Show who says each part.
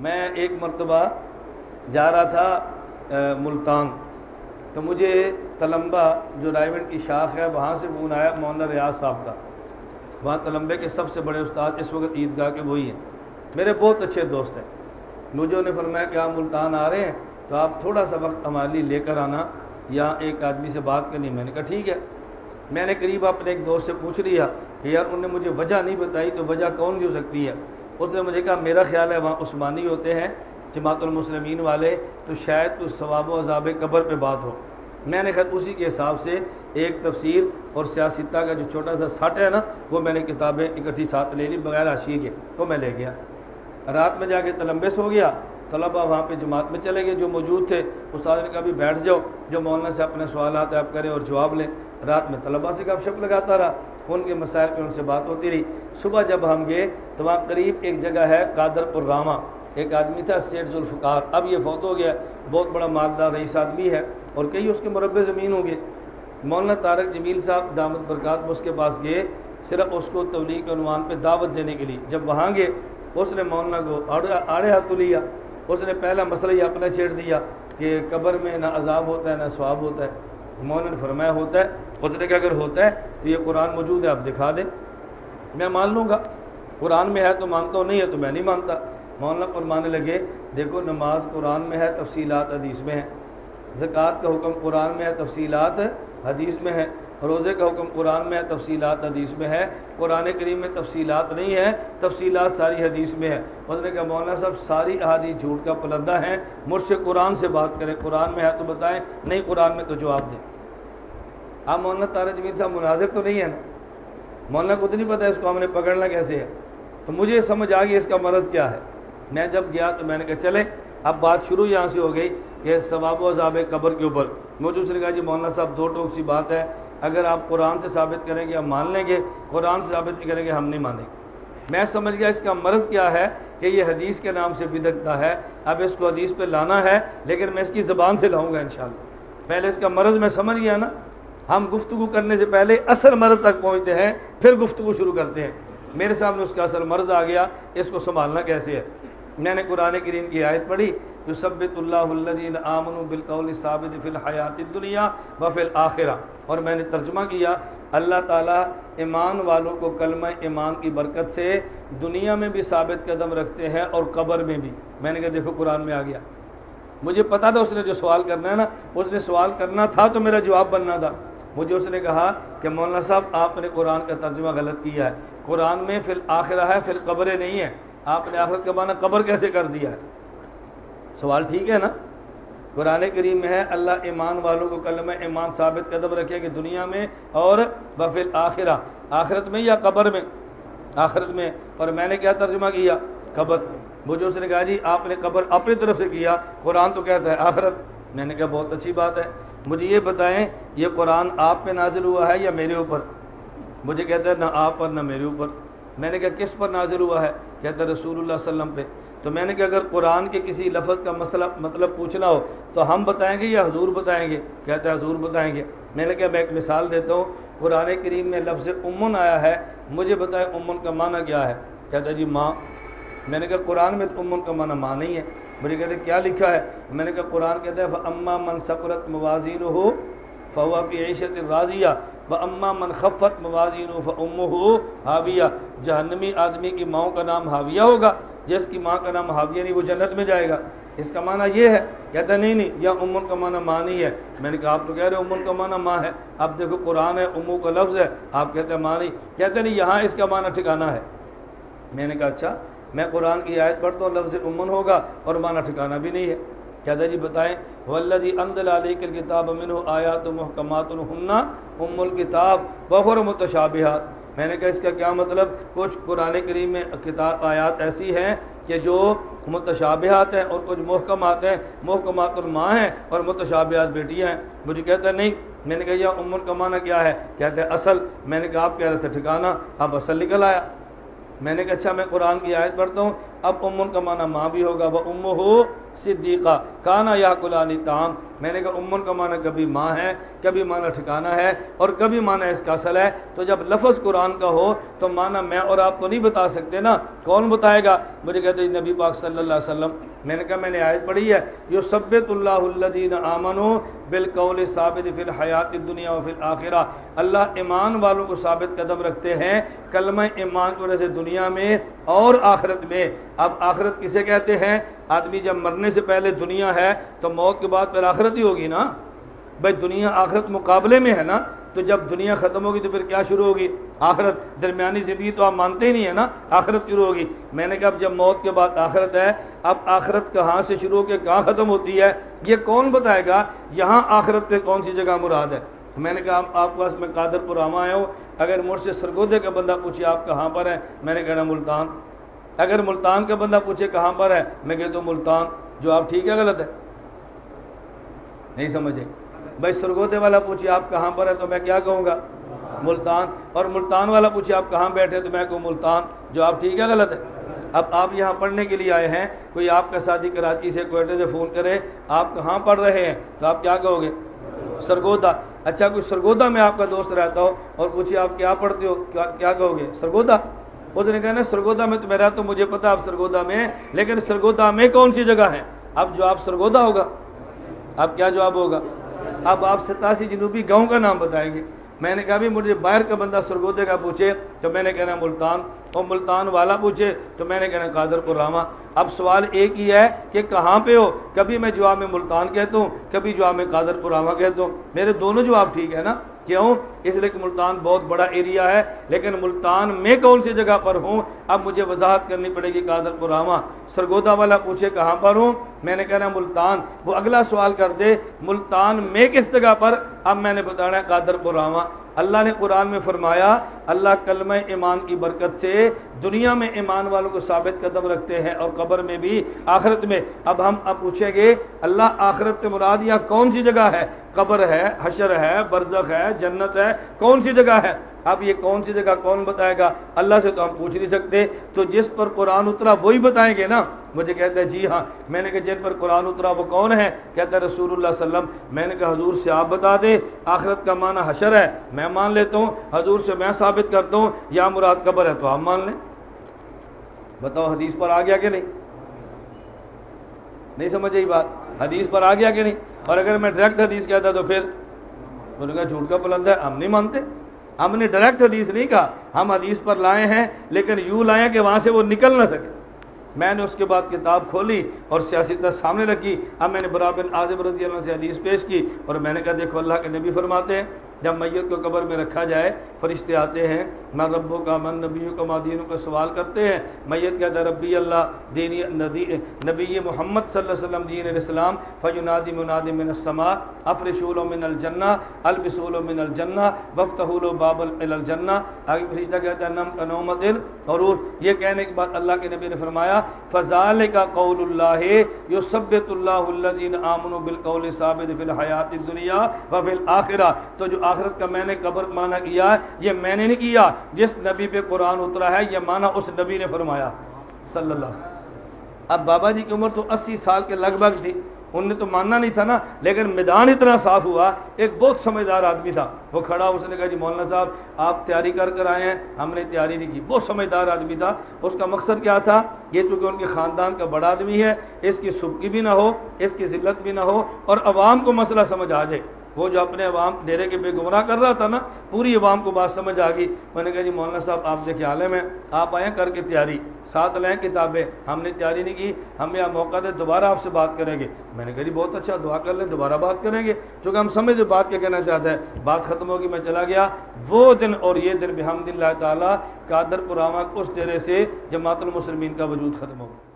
Speaker 1: میں ایک مرتبہ جا رہا تھا ملتان، تو مجھے تلمبہ جو رائیونڈ کی شاخ ہے وہاں سے فون آیا مولانا ریاض صاحب کا۔ وہاں تلمبے کے سب سے بڑے استاد اس وقت عیدگاہ کے وہی ہیں، میرے بہت اچھے دوست ہیں۔ مجھے انہیں فرمایا کہ آپ ملتان آ رہے ہیں تو آپ تھوڑا سا وقت ہمارے لیے لے کر آنا، یا ایک آدمی سے بات کرنی۔ میں نے کہا ٹھیک ہے۔ میں نے قریب اپنے ایک دوست سے پوچھ لیا کہ یار انہوں نے مجھے وجہ نہیں بتائی، تو وجہ کون سی ہو سکتی ہے؟ اس نے مجھے کہا میرا خیال ہے وہاں عثمانی ہوتے ہیں جماعت المسلمین والے، تو شاید کچھ ثواب و عذاب قبر پہ بات ہو۔ میں نے خیر اسی کے حساب سے ایک تفسیر اور سیاستہ کا جو چھوٹا سا سٹ ہے نا، وہ میں نے کتابیں اکٹھی ساتھ لے لی بغیر حاشیے کے، وہ میں لے گیا۔ رات میں جا کے تلمبے سو گیا۔ طلبہ وہاں پہ جماعت میں چلے گئے جو موجود تھے، استاد نے کہا بھی بیٹھ جاؤ، جو مولانا سے اپنے سوالات آپ کریں اور جواب لیں۔ رات میں طلبہ سے گپ شپ لگاتا رہا، ان کے مسائل پہ ان سے بات ہوتی رہی۔ صبح جب ہم گئے تو وہاں قریب ایک جگہ ہے قادر پور راما، ایک آدمی تھا سیٹھ ذوالفقار، اب یہ فوت ہو گیا، بہت بڑا مالدار رئیس آدمی ہے اور کئی اس کے مربع زمین ہوں گے۔ مولانا طارق جمیل صاحب دامت برکات اس کے پاس گئے، صرف اس کو تبلیغ کے عنوان پہ دعوت دینے کے لیے۔ جب وہاں گئے اس نے مولانا کو آڑے ہاتھ لیا۔ اس نے پہلا مسئلہ یہ اپنا چھیڑ دیا کہ قبر میں نہ عذاب ہوتا ہے نہ ثواب ہوتا ہے۔ مولانا نے فرمایا ہوتا ہے۔ اس نے کہا اگر ہوتا ہے تو یہ قرآن موجود ہے، آپ دکھا دیں، میں مان لوں گا۔ قرآن میں ہے تو مانتا ہوں، نہیں ہے تو میں نہیں مانتا۔ مولانا فرمانے لگے دیکھو نماز قرآن میں ہے، تفصیلات حدیث میں ہیں، زکوٰۃ کا حکم قرآن میں ہے، تفصیلات حدیث میں ہے، روزے کا حکم قرآن میں ہے، تفصیلات حدیث میں ہے، قرآن کریم میں تفصیلات نہیں ہے، تفصیلات ساری حدیث میں ہے۔ اس نے کہا مولانا صاحب ساری احادیث جھوٹ کا پلندہ ہیں، مجھ سے قرآن سے بات کریں، قرآن میں ہے تو بتائیں، نہیں قرآن میں تو جواب دیں۔ آپ مولانا طارق جمیل صاحب مناظر تو نہیں ہے نا؟ مولانا کو تو نہیں پتہ اس کو ہم نے پکڑنا کیسے ہے؟ تو مجھے سمجھ آ گئی اس کا مرض کیا ہے۔ میں جب گیا تو میں نے کہا چلے اب بات شروع یہاں سے ہو گئی کہ ثواب و عذاب قبر کے اوپر۔ مجھے اس نے کہا جی مولانا صاحب دو ٹوک سی بات ہے، اگر آپ قرآن سے ثابت کریں گے ہم مان لیں گے، قرآن سے ثابت کریں گے ہم نہیں مانیں گے۔ میں سمجھ گیا اس کا مرض کیا ہے کہ یہ حدیث کے نام سے بدعتہ ہے، اب اس کو حدیث پہ لانا ہے، لیکن میں اس کی زبان سے لاؤں گا انشاءاللہ۔ پہلے اس کا مرض میں سمجھ گیا نا۔ ہم گفتگو کرنے سے پہلے اصل مرض تک پہنچتے ہیں پھر گفتگو شروع کرتے ہیں۔ میرے سامنے اس کا اصل مرض آ گیا، اس کو سنبھالنا کیسے ہے۔ میں نے قرآن کریم کی آیت پڑھی، یثبت اللہ الذین آمنوا بالقول الثابت فی الحیات الدنیا وفی الآخرہ، اور میں نے ترجمہ کیا اللہ تعالیٰ ایمان والوں کو کلمہ ایمان کی برکت سے دنیا میں بھی ثابت قدم رکھتے ہیں اور قبر میں بھی۔ میں نے کہا دیکھو قرآن میں آ گیا۔ مجھے پتا تھا اس نے جو سوال کرنا ہے نا، اس نے سوال کرنا تھا تو میرا جواب بننا تھا۔ مجھے اس نے کہا کہ مولانا صاحب آپ نے قرآن کا ترجمہ غلط کیا ہے، قرآن میں فی الآخرہ ہے، فی القبر نہیں ہے، آپ نے آخرت کا معنی قبر کیسے کر دیا ہے؟ سوال ٹھیک ہے نا؟ قرآن کریم میں ہے اللہ ایمان والوں کو کلمہ ایمان ثابت قدم رکھے کہ دنیا میں اور وفی الآخرہ، آخرت میں یا قبر میں؟ آخرت میں۔ اور میں نے کیا ترجمہ کیا؟ قبر۔ مجھے اس نے کہا جی آپ نے قبر اپنی طرف سے کیا، قرآن تو کہتا ہے آخرت۔ میں نے کہا بہت اچھی بات ہے، مجھے یہ بتائیں یہ قرآن آپ پہ نازل ہوا ہے یا میرے اوپر؟ مجھے کہتا ہے نہ آپ پر نہ میرے اوپر۔ میں نے کہا کس پر نازل ہوا ہے؟ کہتا ہے رسول اللہ صلی اللہ علیہ وسلم پہ۔ تو میں نے کہا اگر قرآن کے کسی لفظ کا مطلب پوچھنا ہو تو ہم بتائیں گے یا حضور بتائیں گے؟ کہتا ہے حضور بتائیں گے۔ میں نے کہا میں ایک مثال دیتا ہوں، قرآن کریم میں لفظ امن آیا ہے، مجھے بتائیں امن کا معنی کیا ہے؟ کہتا ہے جی ماں۔ میں نے کہا قرآن میں تو امن کا معنی ماں نہیں ہے۔ مجھے کہتے ہیں کیا لکھا ہے؟ میں نے کہا قرآن کہتا ہے فَأَمَّا مَنْ ثَقُلَتْ مَوَازِينُهُ فَهُوَ فِي عِيشَةٍ رَاضِيَةٍ وَأَمَّا مَنْ خَفَّتْ مَوَازِينُهُ فَأُمُّهُ هَاوِيَةٌ۔ جہنمی آدمی کی ماؤں کا نام حاویہ ہوگا، جس کی ماں کا نام حاویہ نہیں وہ جنت میں جائے گا۔ اس کا معنی یہ ہے؟ کہتا نہیں یا امن کا معنی ماں نہیں ہے۔ میں نے کہا آپ تو کہہ رہے امن کا معنی ماں ہے، اب دیکھو قرآن ہے امو کا لفظ ہے، آپ کہتے ہیں ماں نہیں۔ کہتے نہیں یہاں اس کا معنی ٹھکانا ہے۔ میں نے کہا اچھا، میں قرآن کی آیت پڑھتا ہوں لفظ امن ہوگا اور معنی ٹھکانا بھی نہیں ہے۔ کہتا جی بتائیں والذی انزل علیک الکتاب منہ آیات محکمات ہن ام الکتاب وأخر متشابہات۔ میں نے کہا اس کا کیا مطلب؟ کچھ قرآن کریم میں کتاب آیات ایسی ہیں کہ جو متشابہات ہیں اور کچھ محکمات ہیں، محکمات الماں ہیں اور متشابہات بیٹیاں ہیں۔ مجھے کہتا ہے نہیں۔ میں نے کہا یا ام کا معنی کیا ہے؟ کہتے ہیں اصل۔ میں نے کہا آپ کہہ رہے تھے ٹھکانا، اب اصل نکل آیا۔ میں نے کہا اچھا میں قرآن کی آیت پڑھتا ہوں اب امن کا معنی ماں بھی ہوگا، وہ امہ صدیقہ کانا یاکلانی طعام، میں نے کہا امن کا معنی کبھی ماں ہے، کبھی معنی ٹھکانہ ہے، اور کبھی معنی اس کا اصل ہے۔ تو جب لفظ قرآن کا ہو تو معنی میں اور آپ تو نہیں بتا سکتے نا، کون بتائے گا؟ مجھے کہتے ہیں نبی پاک صلی اللہ علیہ وسلم۔ میں نے کہا میں نے آیت پڑھی ہے، یثبت اللہ الذین آمنوا بالقول ثابت فی الحیات الدنیا وفی الآخرہ، اللہ ایمان والوں کو ثابت قدم رکھتے ہیں کلمہ ایمان کی وجہ سے دنیا میں اور آخرت میں۔ اب آخرت کسے کہتے ہیں؟ آدمی جب مرنے سے پہلے دنیا ہے تو موت کے بعد پھر آخرت ہی ہوگی نا بھائی، دنیا آخرت مقابلے میں ہے نا، تو جب دنیا ختم ہوگی تو پھر کیا شروع ہوگی؟ آخرت۔ درمیانی زندگی تو آپ مانتے ہی نہیں ہے نا، آخرت شروع ہوگی۔ میں نے کہا اب جب موت کے بعد آخرت ہے، اب آخرت کہاں سے شروع ہو کے کہاں ختم ہوتی ہے یہ کون بتائے گا؟ یہاں آخرت کے کون سی جگہ مراد ہے؟ میں نے کہا آپ کے پاس میں قادر پور آما آیا ہوں، اگر مجھ سے سرگودے کا بندہ پوچھے آپ کہاں پر ہے، میں نے کہنا ملتان۔ اگر ملتان کا بندہ پوچھے کہاں پر ہے، میں کہتا ہوں ملتان۔ جو آپ ٹھیک ہے غلط ہے؟ نہیں سمجھے بھائی؟ سرگودے والا پوچھے آپ کہاں پر ہے تو میں کیا کہوں گا؟ ملتان۔ اور ملتان والا پوچھے آپ کہاں بیٹھے تو میں کہوں ملتان۔ جو آپ ٹھیک ہے غلط ہے؟ اب آپ یہاں پڑھنے کے لیے آئے ہیں، کوئی آپ کا ساتھی کراچی سے کوئٹہ سے فون کرے آپ کہاں پڑھ رہے ہیں تو آپ کیا کہو گے؟ سرگودا۔ اچھا کوئی سرگودا میں آپ کا دوست رہتا ہو اور پوچھے آپ کیا پڑھتے ہو، کیا کہو گے؟ سرگودا۔ اس نے کہا نا سرگودا میں تو میرا تو مجھے پتا آپ سرگودا میں، لیکن سرگودا میں کون سی جگہ ہے؟ اب جواب سرگودا ہوگا۔ اب کیا جواب ہوگا؟ اب آپ 87 جنوبی گاؤں کا نام بتائیں گے۔ میں نے کہا بھی مجھے باہر کا بندہ سرگودے کا پوچھے تو میں نے کہنا ملتان، اور ملتان والا پوچھے تو میں نے کہنا قادر پور راما۔ اب سوال ایک ہی ہے کہ کہاں پہ ہو، کبھی میں جواب میں ملتان کہتا ہوں، کبھی جواب میں قادر پور راما کہتا ہوں، میرے دونوں جواب ٹھیک ہے نا؟ کیوں؟ اس لیے کہ ملتان بہت بڑا ایریا ہے، لیکن ملتان میں کون سی جگہ پر ہوں اب مجھے وضاحت کرنی پڑے گی قادر پور راما۔ سرگودا والا پوچھے کہاں پر ہوں، میں نے کہنا ملتان، وہ اگلا سوال کر دے ملتان میں کس جگہ پر، اب میں نے بتانا ہے قادر پور راما۔ اللہ نے قرآن میں فرمایا اللہ کلمہ ایمان کی برکت سے دنیا میں ایمان والوں کو ثابت قدم رکھتے ہیں اور قبر میں بھی، آخرت میں۔ اب ہم پوچھیں گے اللہ آخرت سے مراد یا کون سی جگہ ہے؟ قبر ہے، حشر ہے، برزخ ہے، جنت ہے، کون سی جگہ ہے؟ اب یہ کون سی جگہ کون بتائے گا؟ اللہ سے تو ہم پوچھ نہیں سکتے، تو جس پر قرآن اترا وہی بتائیں گے نا۔ مجھے کہتا ہے جی ہاں۔ میں نے کہا جن پر قرآن اترا وہ کون ہے؟ کہتا ہے رسول اللہ صلی اللہ علیہ وسلم۔ میں نے کہا حضور سے آپ بتا دیں، آخرت کا معنی حشر ہے میں مان لیتا ہوں، حضور سے میں ثابت کرتا ہوں، یا مراد قبر ہے تو آپ مان لیں۔ بتاؤ حدیث پر آ گیا کہ نہیں؟ نہیں سمجھ آئی بات؟ حدیث پر آ گیا کہ نہیں؟ اور اگر میں ڈائریکٹ حدیث کہتا تو پھر انہوں نے کہا جھوٹ کا بلند ہے، ہم نہیں مانتے۔ ہم نے ڈائریکٹ حدیث نہیں کہا، ہم حدیث پر لائے ہیں لیکن یوں لائے کہ وہاں سے وہ نکل نہ سکے۔ میں نے اس کے بعد کتاب کھولی اور سیاست سامنے رکھی، اب میں نے برا بن عازب رضی اللہ عنہ سے حدیث پیش کی اور میں نے کہا دیکھو اللہ کے نبی فرماتے ہیں جب میت کو قبر میں رکھا جائے فرشتے آتے ہیں، من ربوں کا من نبیوں کا مادینوں کا سوال کرتے ہیں، میت کہتا ہے ربی اللہ دینی نبی محمد صلی اللہ علیہ وسلم دین الاسلام، فینادی منادی من السماء افرشوا له من الجنہ البسوا له من الجنہ وافتحوا له باب الى الجنہ۔ آگے فرشتہ کہتا ہے نم کنومت العرور۔ یہ کہنے کے بعد اللہ کے نبی نے فرمایا فذلک قول اللہ یثبت اللہ الذین آمنوا بالقول ثابت فی الحیات الدنیا وفی الآخرہ۔ تو جو آخرت کا میں نے قبر معنی کیا ہے یہ میں نے نہیں کیا، جس نبی پہ قرآن اترا ہے یہ معنی اس نبی نے فرمایا صلی اللہ علیہ وسلم۔ اب بابا جی کی عمر تو 80 سال کے لگ بھگ تھی، انہوں نے تو ماننا نہیں تھا نا، لیکن میدان اتنا صاف ہوا، ایک بہت سمجھدار آدمی تھا وہ کھڑا، اس نے کہا جی مولانا صاحب آپ تیاری کر آئے ہیں، ہم نے تیاری نہیں کی۔ بہت سمجھدار آدمی تھا، اس کا مقصد کیا تھا؟ یہ چونکہ ان کے خاندان کا بڑا آدمی ہے، اس کی سبکی بھی نہ ہو، اس کی ذلت بھی نہ ہو، اور عوام کو مسئلہ سمجھ آ جائے۔ وہ جو اپنے عوام ڈیرے کے بے گمراہ کر رہا تھا نا، پوری عوام کو بات سمجھ آ گئی۔ میں نے کہا جی مولانا صاحب آپ دیکھیں عالم ہیں، آپ آئیں کر کے تیاری، ساتھ لیں کتابیں، ہم نے تیاری نہیں کی، ہمیں آپ موقع دے دوبارہ آپ سے بات کریں گے۔ میں نے کہا جی بہت اچھا، دعا کر لیں دوبارہ بات کریں گے، چونکہ ہم سمجھ بات کیا کہنا چاہتا ہے۔ بات ختم ہوگی، میں چلا گیا۔ وہ دن اور یہ دن بحمد اللہ تعالیٰ قادر پور راما اس ڈیرے سے جماعت المسلمین کا وجود ختم ہو گیا۔